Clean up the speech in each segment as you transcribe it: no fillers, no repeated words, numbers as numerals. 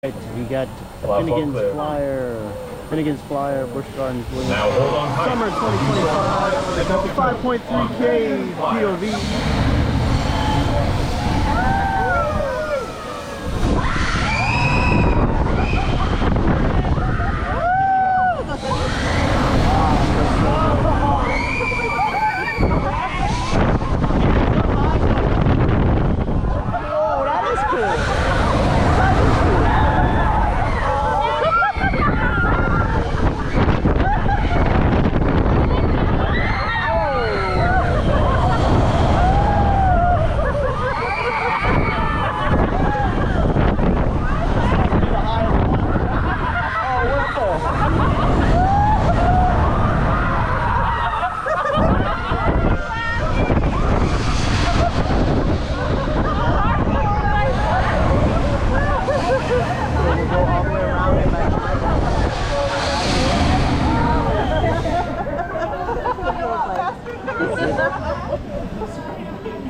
We got Finnegans Flyer, Busch Gardens Williamsburg. Now hold on tight. Summer 2025, 5.3K POV.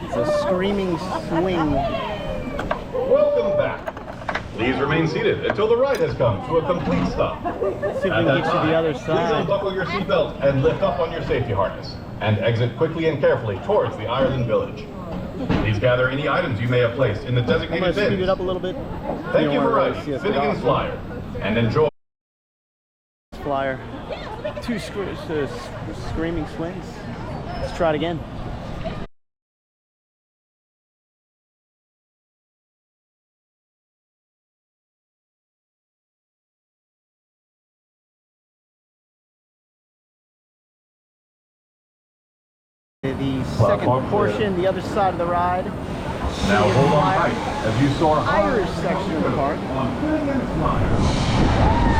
It's a screaming swing. Welcome back. Please remain seated until the ride has come to a complete stop. See if we can get to the other Please side. unbuckle your seatbelt and lift up on your safety harness. And exit quickly and carefully towards the Ireland Village. Please gather any items you may have placed in the I'm designated going to speed bins. it up a little bit. Thank you for riding Finnegans Flyer. And enjoy. Flyer. Two screaming swings. Let's try it again. The second portion, the other side of the ride. Now hold on tight as you soar Irish section of the park. on Finnegans Flyer.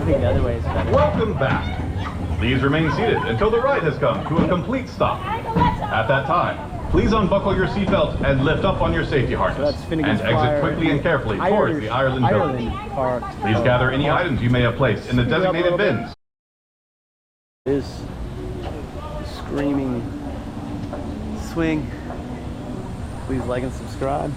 The other way is better. Welcome back. Please remain seated until the ride has come to a complete stop. At that time, please unbuckle your seatbelt and lift up on your safety harness. So that's and Finnegans exit Flyer quickly and carefully towards the Ireland Village. Park. Please gather any items you may have placed in the designated bins. This screaming swing. Please like and subscribe.